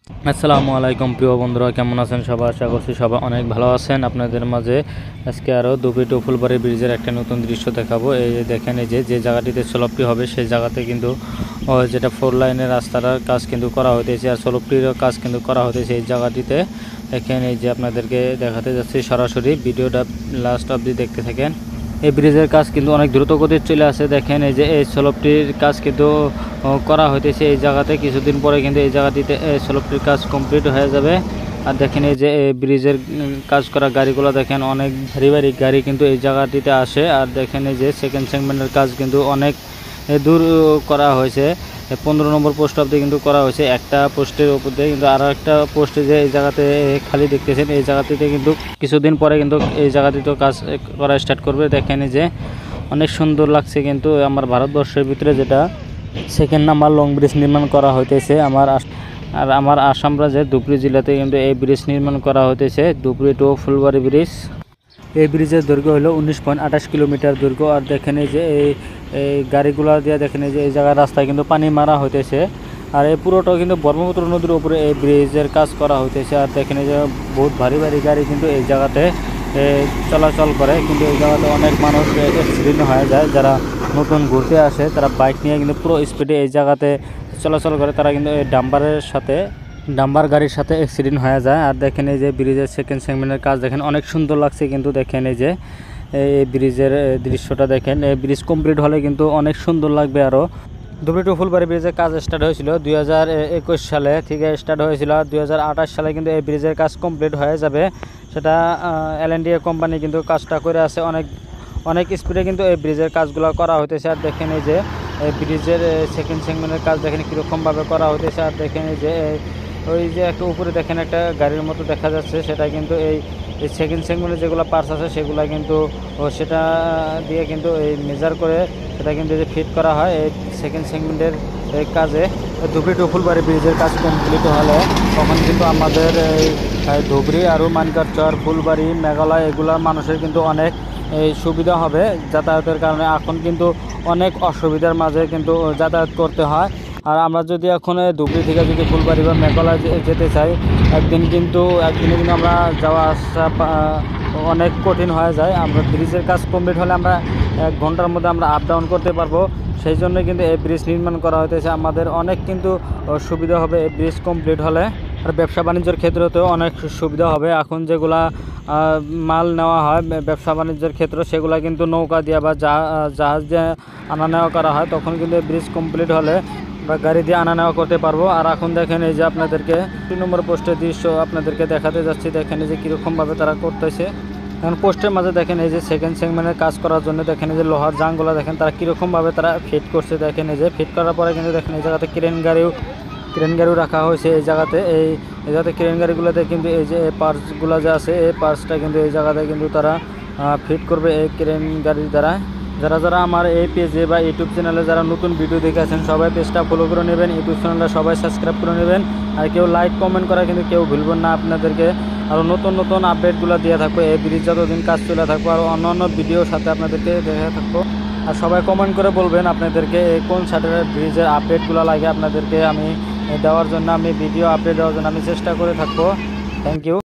আসসালামু আলাইকুম প্রিয় বন্ধুরা, কেমন আছেন সবাই? আশা করছি সবাই অনেক ভালো আছেন। আপনাদের মাঝে আজকে আরও দুবি টু ফুলবাড়ি ব্রিজের একটা নতুন দৃশ্য দেখাবো। এই দেখেন, এই যে জায়গাটিতে স্লোপটি হবে সেই জায়গাতে কিন্তু যেটা 4 লাইনের রাস্তাটার কাজ কিন্তু করা হতেছে, আর স্লোপটিরও কাজ কিন্তু করা হতেছে এই জায়গাটিতে। দেখেন, এই যে আপনাদেরকে দেখাতে যাচ্ছি সরাসরি, ভিডিওটা লাস্ট অবধি দেখতে থাকেন। এই ব্রিজের কাজ কিন্তু অনেক দ্রুত গতিতে চলে আসে। দেখেন, এই যে এই স্লোপটির কাজ কিন্তু করা হইতেছে এই জায়গাতে। কিছুদিন পরে কিন্তু এই জায়গাটিতে এই স্লোপটির কাজ কমপ্লিট হয়ে যাবে। আর দেখেন, এই যে এই ব্রিজের কাজ করা গাড়িগুলো দেখেন, অনেক ভারী ভারী গাড়ি কিন্তু এই জায়গাটিতে আসে। আর দেখেন, এই যে সেকেন্ড সেগমেন্টের কাজ কিন্তু অনেক দূর করা হয়েছে। 15 নম্বর পোস্ট অবধি কিন্তু করা হয়েছে। একটা পোস্টের উপর দিয়ে কিন্তু আরও একটা পোস্টে যে এই জায়গাতে খালি দেখতেছেন, এই জায়গাটিতে কিন্তু কিছুদিন পরে কিন্তু এই জায়গাটিতেও কাজ করা স্টার্ট করবে। দেখেন, যে অনেক সুন্দর লাগছে কিন্তু আমার ভারতবর্ষের ভিতরে যেটা সেকেন্ড নাম্বার লং ব্রিজ নির্মাণ করা হইতেছে আমার আসাম রাজ্যের ধুবড়ী জেলাতে কিন্তু এই ব্রিজ নির্মাণ করা হইতেছে, ধুবড়ী টু ফুলবাড়ি ব্রিজ। এই ব্রিজের দৈর্ঘ্য হলো 19.28 কিলোমিটার দৈর্ঘ্য। আর দেখেন, এই যে এই গাড়িগুলো দিয়ে দেখেন, এই যে এই জায়গার রাস্তায় কিন্তু পানি মারা হইতেছে। আর এই পুরোটাও কিন্তু ব্রহ্মপুত্র নদীর উপরে এই ব্রিজের কাজ করা হইতেছে। আর দেখেন, এই যে বহুত ভারী ভারী গাড়ি কিন্তু এই জায়গাতে চলাচল করে। কিন্তু এই জায়গাতে অনেক মানুষ অ্যাক্সিডেন্ট হয়ে যায়। যারা নতুন ঘুরতে আসে তারা বাইক নিয়ে কিন্তু পুরো স্পিডে এই জায়গাতে চলাচল করে, তারা কিন্তু এই ডাম্বার গাড়ির সাথে অ্যাক্সিডেন্ট হয়ে যায়। আর দেখেন, এই যে ব্রিজের সেকেন্ড সেগমেন্টের কাজ দেখেন, অনেক সুন্দর লাগছে কিন্তু। দেখেন, এই যে এই ব্রিজের দৃশ্যটা দেখেন, এই ব্রিজ কমপ্লিট হলে কিন্তু অনেক সুন্দর লাগবে। আরও ধুবড়ী টু ফুলবাড়ি ব্রিজের কাজ স্টার্ট হয়েছিল 2021 সালে থেকে স্টার্ট হয়েছিল। 2028 সালে কিন্তু এই ব্রিজের কাজ কমপ্লিট হয়ে যাবে। সেটা এলএনডিএ কোম্পানি কিন্তু কাজটা করে আছে। অনেক স্পিডে কিন্তু এই ব্রিজের কাজগুলো করা হতেছে। আর দেখেন, এই যে ব্রিজের সেকেন্ড সেগমেন্টের কাজ দেখেন কীরকমভাবে করা হতেছে। আর দেখেন, এই যে ওই যে একটা উপরে দেখেন একটা গাড়ির মতো দেখা যাচ্ছে, সেটা কিন্তু এই সেকেন্ড সেগমেন্টের যেগুলো পার্টস আছে সেগুলো কিন্তু সেটা দিয়ে কিন্তু এই মেজার করে সেটা কিন্তু যে ফিট করা হয় এই সেকেন্ড সেগমেন্টের কাজে। ধুবড়ী টু ফুলবাড়ি ব্রিজের কাজ কমপ্লিট হলে তখন কিন্তু আমাদের এই ধুবড়ী আরও মানকারচর, ফুলবাড়ি, মেঘালয় এগুলা মানুষের কিন্তু অনেক সুবিধা হবে যাতায়াতের কারণে। এখন কিন্তু অনেক অসুবিধার মাঝে কিন্তু যাতায়াত করতে হয়। আর আমরা যদি এখন ধুবড়ী থেকে যদি ফুলবাড়ি বা মেঘালয় যেতে চাই, একদিনে কিন্তু আমরা যাওয়া আসা অনেক কঠিন হয়ে যায়। আমরা ব্রিজের কাজ কমপ্লিট হলে আমরা 1 ঘন্টার মধ্যে আমরা আপ ডাউন করতে পারবো। সেই জন্য কিন্তু এই ব্রিজ নির্মাণ করা হতেছে। আমাদের অনেক কিন্তু সুবিধা হবে এই ব্রিজ কমপ্লিট হলে। আর ব্যবসা বাণিজ্যের ক্ষেত্রেতেও অনেক সুবিধা হবে। এখন যেগুলা মাল নেওয়া হয় ব্যবসা বাণিজ্যের ক্ষেত্রে, সেগুলা কিন্তু নৌকা দিয়ে বা জাহাজ দিয়ে আনা নেওয়া করা হয়। তখন কিন্তু ব্রিজ কমপ্লিট হলে বা গাড়ি দিয়ে আনা নেওয়া করতে পারবো। আর এখন দেখেন, এই যে আপনাদেরকে 2 নম্বর পোস্টের দৃশ্য আপনাদেরকে দেখাতে যাচ্ছি। দেখেন, এই যে কীরকমভাবে তারা করতেছে। এখন পোস্টের মাঝে দেখেন, এই যে সেকেন্ড সেগমেন্টের কাজ করার জন্য দেখেন, এই যে লোহার জাংগুলো দেখেন তারা কীরকমভাবে তারা ফিট করছে। দেখেন, এই যে ফিট করার পরে কিন্তু দেখেন এই জায়গাতে ক্রেন গাড়িও রাখা হয়েছে এই জায়গাতে। এই জায়গাতে ক্রেন গাড়িগুলোতে কিন্তু এই যে পার্টসগুলো যে আছে, এই পার্টসটা কিন্তু এই জায়গাতে কিন্তু তারা ফিট করবে এই ক্রেন গাড়ির দ্বারা। যারা আমার এই পেজে বা ইউটিউব চ্যানেলে যারা নতুন ভিডিও দেখে আছেন, সবাই পেজটা ফলো করে নেবেন, ইউটিউব চ্যানেলটা সবাই সাবস্ক্রাইব করে নেবেন। আর কেউ লাইক কমেন্ট করা কিন্তু কেউ ভুলবেন না। আপনাদেরকে আরও নতুন আপডেটগুলো দিয়ে থাকবো। এই ব্রিজ যতদিন কাজ চলে থাকবো আর অন্য ভিডিওর সাথে আপনাদেরকে দেখে থাকবো। আর সবাই কমেন্ট করে বলবেন আপনাদেরকে কোন স্যাটেলাইট ব্রিজের আপডেটগুলো লাগে আপনাদেরকে আমি দেওয়ার জন্য, আমি ভিডিও আপডেট দেওয়ার জন্য আমি চেষ্টা করে থাকবো। Thank you.